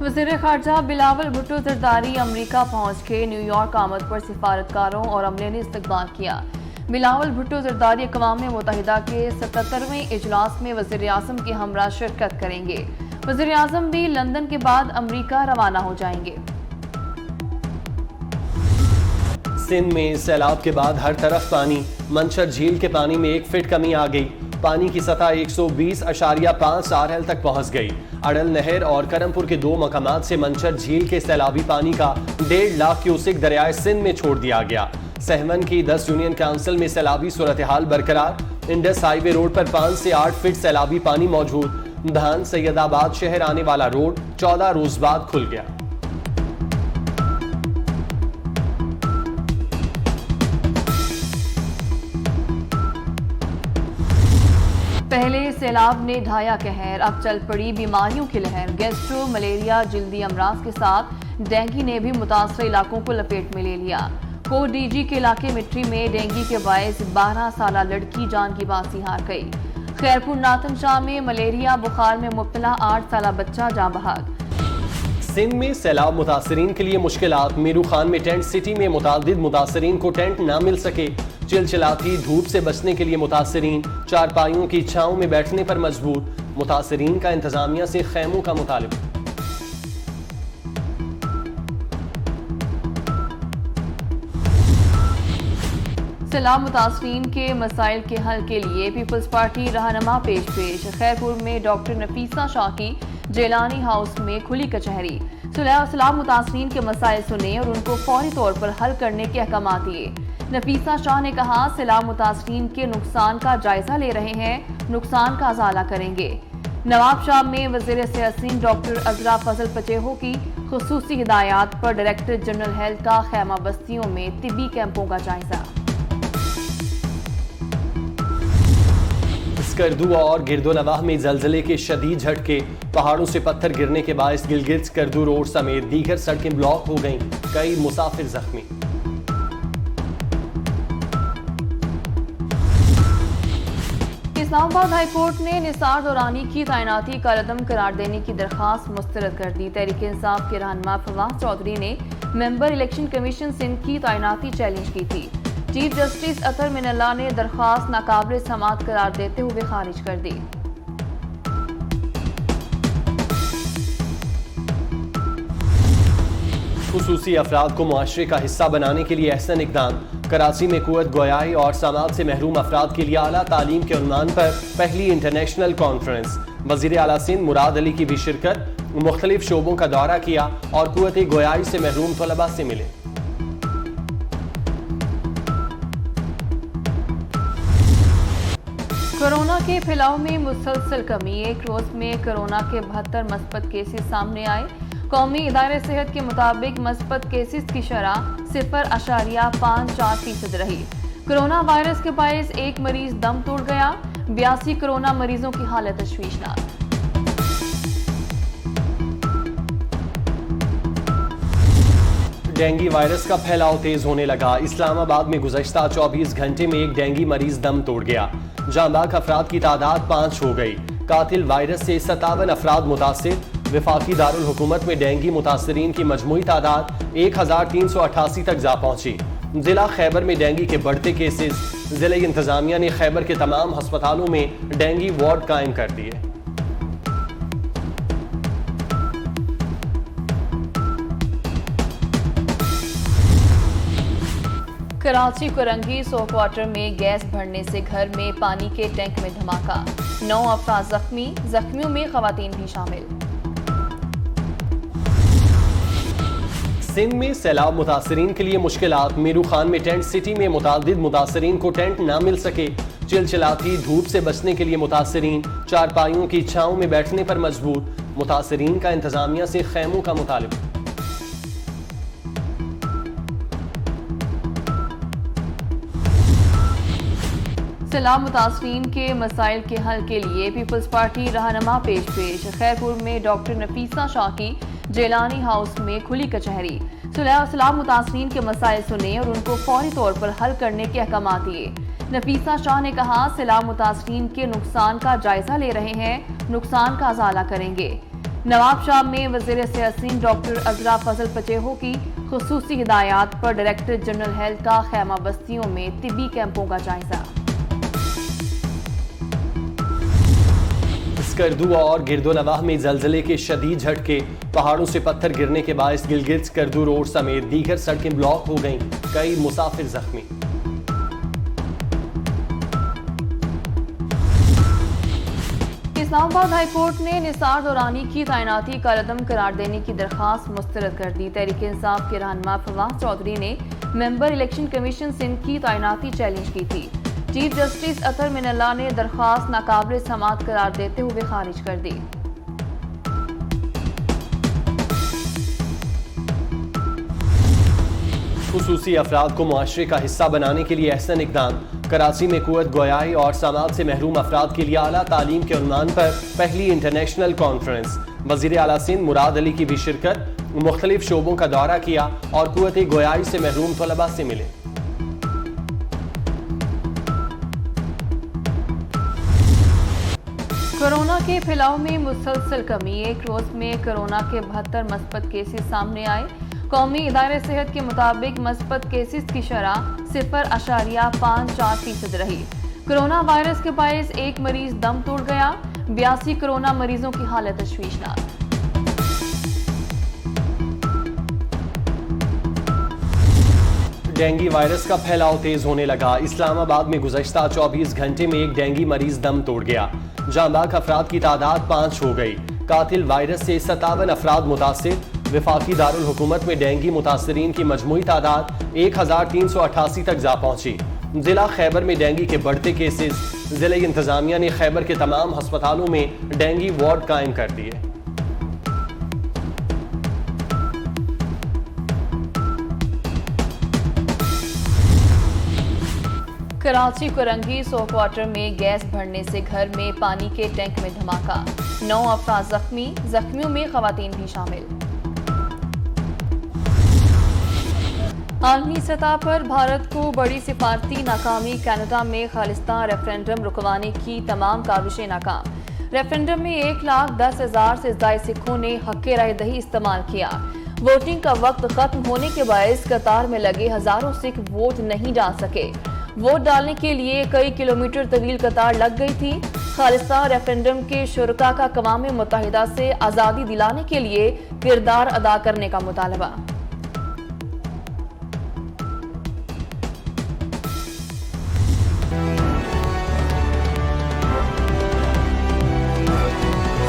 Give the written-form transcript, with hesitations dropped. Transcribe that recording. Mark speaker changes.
Speaker 1: वज़ीर ख़ारजा बिलावल भुट्टो ज़रदारी अमरीका पहुँच के न्यूयॉर्क आमद पर सिफारतकारों और अमले ने इस्तकबाल किया। बिलावल भुट्टो ज़रदारी अक़वाम मुत्तहिदा के 77वें इजलास में वज़ीर आज़म के हमरा शिरकत करेंगे। वज़ीर आज़म भी लंदन के बाद अमरीका रवाना हो जाएंगे।
Speaker 2: सिंध में सैलाब के बाद हर तरफ पानी। मंशर झील के पानी में 1 फीट कमी आ गई। पानी की सतह 120.5 RL तक पहुंच गई। अड़ल नहर और करमपुर के 2 मकामात से मंशर झील के सैलाबी पानी का 1.5 लाख क्यूसेक दरियाए सिंध में छोड़ दिया गया। सहमन की 10 यूनियन काउंसिल में सैलाबी सूरत हाल बरकरार। इंडस हाईवे रोड पर 5 से 8 फीट सैलाबी पानी मौजूद। धान सैयदाबाद शहर आने वाला रोड 14 रोज बाद खुल गया।
Speaker 1: पहले सैलाब ने ढाया कहर, अब चल पड़ी बीमारियों की लहर। गैस्ट्रो, मलेरिया, जल्दी अमराज के साथ डेंगू ने भी मुतासर इलाकों को लपेट में ले लिया। कोट डीजी के इलाके मिट्री में डेंगू के बायस 12 साला लड़की जान की बाजी हार गई। खैरपुर नातन शाह में मलेरिया बुखार में मुब्तला 8 साला बच्चा जाँ बहक।
Speaker 2: सिंध में सैलाब मुतासरीन के लिए मुश्किलात। मीरू खान में टेंट सिटी में मुतादिद मुतासरीन को टेंट ना मिल सके। चिलचिलाती धूप से बचने के लिए मुतासरीन चारपाइयों की छांव में बैठने पर मजबूर। मुतासरीन का इंतजामिया से खैमों का मुतालिबा।
Speaker 1: सैलाब मुतासरीन के मसाइल के हल के लिए पीपल्स पार्टी रहनुमा पेश। खैरपुर में डॉक्टर नफीसा शाह की जेलानी हाउस में खुली कचहरी। सैलाब मुतासरीन के मसाइल सुने और उनको फौरी तौर पर हल करने के अहकाम दिए। नफीसा शाह ने कहा, सैलाब मुतासरीन के नुकसान का जायजा ले रहे हैं, नुकसान का अजाला करेंगे। नवाब शाह में वज़ीर सेहत डॉक्टर अजरा फजल पचेहो की खुसूसी हिदायत पर डायरेक्टर जनरल हेल्थ का खैमा बस्तियों में तिब्बी कैंपों का जायजा।
Speaker 2: स्कर्दू और गिरदोनवाह में जलजले के शदीद झटके। पहाड़ों से पत्थर गिरने के बायस गिलगित स्कर्दू रोड समेत दीगर सड़कें ब्लॉक हो गईं। कई मुसाफिर जख्मी।
Speaker 1: इस्लामाबाद हाईकोर्ट ने निसार दौरानी की तैनाती कालअदम करार देने की दरखास्त मुस्तरद कर दी। तहरीक इंसाफ के रहनुमा फवाद चौधरी ने मेंबर इलेक्शन कमीशन सिंध की तैनाती चैलेंज की थी। चीफ जस्टिस अतर मिनल्ला ने दरखास्त नाकाबिल समाअत करार देते हुए खारिज कर दी।
Speaker 2: खुसूसी अफराद को मुआशरे का हिस्सा बनाने के लिए अहसन इकदाम। कराची में कुव्वत गोयाई और समाअत से महरूम अफराद के लिए आला तालीम के उन्वान पर पहली इंटरनेशनल कॉन्फ्रेंस। वज़ीर आला सिंध मुराद अली की भी शिरकत। मुख्तलिफ शोबों का दौरा किया और कुव्वत गोयाई से महरूम तलबा से मिले।
Speaker 1: कोरोना के फैलाव में मुसलसल कमी। एक रोज में कोरोना के 72 मस्बत केसेस सामने आए। कौमी इदारे सेहत के मुताबिक मस्बत केसेस की शरह 0.54% रही। कोरोना वायरस के बायस एक मरीज दम तोड़ गया। 82 कोरोना मरीजों की हालत तशवीशनाक।
Speaker 2: डेंगू वायरस का फैलाव तेज होने लगा। इस्लामाबाद में गुज़श्ता 24 घंटे में एक डेंगू मरीज दम तोड़ गया। जांबाक अफराद की तादाद 5 हो गई। कातिल वायरस से 57 अफराद मुतासिर। वफाकी दारुल हुकूमत में डेंगू मुतासरीन की मजमूई तादाद 1388 तक जा पहुंची। जिला खैबर में डेंगू के बढ़ते केसेस। जिला इंतजामिया ने खैबर के तमाम अस्पतालों में डेंगू वार्ड कायम कर दिए।
Speaker 1: कराची कुरंगी सो क्वार्टर में गैस भरने से घर में पानी के टैंक में धमाका। 9 अफराद जख्मी। जख्मियों में खवातीन भी शामिल।
Speaker 2: सिंध में सैलाब मुतासरीन के लिए मुश्किलात। मीरू खान में टेंट सिटी में मुतादिद मुतासरीन को टेंट ना मिल सके। चिलचिलाती धूप से बचने के लिए मुतासरीन चारपाइयों की छांव में बैठने पर मजबूर। मुतासरीन का इंतजामिया से खैमों का मुतालिबा।
Speaker 1: सैलाब मुतासरीन के मसाइल के हल के लिए पीपल्स पार्टी रहनुमा पेश। खैरपुर में डॉक्टर नफीसा शाह की जेलानी हाउस में खुली कचहरी। सैलाब मुतासरीन के मसाइल सुने और उनको फौरी तौर पर हल करने के अहकाम दिए। नफीसा शाह ने कहा, सैलाब मुतासरीन के नुकसान का जायजा ले रहे हैं, नुकसान का अजाला करेंगे। नवाबशाह में वज़ीर सियासी डॉक्टर अजरा फजल पचेहो की खुसूसी हिदायत पर डायरेक्टर जनरल हेल्थ का खैमा बस्तियों में तिब्बी कैंपों का जायजा।
Speaker 2: स्कर्दू और गिरदोनवाह में जलजले के शदीद झटके, पहाड़ों से पत्थर गिरने के बायस गिलगित स्कर्दू रोड समेत दीगर सड़कें ब्लॉक हो गईं, कई मुसाफिर जख्मी।
Speaker 1: इस्लामाबाद हाईकोर्ट ने निसार दौरानी की तैनाती कलअदम करार देने की दरखास्त मुस्तरद कर दी। तहरीक इंसाफ के रहनुमा फवाद चौधरी ने मेंबर इलेक्शन कमीशन सिंध की तैनाती चैलेंज की थी। चीफ जस्टिस अतर मिनल्ला ने दरखास्त नाकाबिल समाअत करार देते हुए खारिज कर दी।
Speaker 2: खुसूसी अफराद को मुआशरे का हिस्सा बनाने के लिए अहसन इकदाम। कराची में कुव्वत गोयाई और समाअत से महरूम अफराद के लिए आला तालीम के उन्वान पर पहली इंटरनेशनल कॉन्फ्रेंस। वज़ीर आला सिंध मुराद अली की भी शिरकत। मुख्तलिफ शोबों का दौरा किया और कुव्वत गोयाई से महरूम तलबा से मिले।
Speaker 1: कोरोना के फैलाव में मुसलसल कमी। एक रोज में कोरोना के 72 मस्बत केसेस सामने आए। कौमी इदारे सेहत के मुताबिक मस्बत केसेस की शरह 0.54% रही। कोरोना वायरस के बायस एक मरीज दम तोड़ गया। 82 कोरोना मरीजों की हालत तशवीशनाक।
Speaker 2: डेंगू वायरस का फैलाव तेज होने लगा। इस्लामाबाद में गुज़श्ता 24 घंटे में एक डेंगू मरीज दम तोड़ गया। जांबाक अफराद की तादाद 5 हो गई। कातिल वायरस से 57 अफराद मुतासिर। वफाकी दारुल हुकूमत में डेंगू मुतासरीन की मजमूई तादाद 1388 तक जा पहुंची। जिला खैबर में डेंगू के बढ़ते केसेस। जिला इंतजामिया ने खैबर के तमाम अस्पतालों में डेंगू वार्ड कायम कर दिए।
Speaker 1: कराची कुरंगी सो क्वार्टर में गैस भरने से घर में पानी के टैंक में धमाका। 9 अफराद जख्मी, जख्मियों में खवातीन भी शामिल। आलमी सतह पर भारत को बड़ी सिफारती नाकामी। कनाडा में खालिस्तान रेफरेंडम रुकवाने की तमाम काविशें नाकाम। रेफरेंडम में 1,10,000 से ज्यादा सिखों ने हक़ राय दही इस्तेमाल किया। वोटिंग का वक्त खत्म होने के बायस कतार में लगे हजारों सिख वोट नहीं डाल सके। वोट डालने के लिए कई किलोमीटर तवील कतार लग गई थी। खालिस्तान रेफरेंडम के शुरका का अक़वाम मुत्तहिदा से आज़ादी दिलाने के लिए किरदार अदा करने का मुतालबा।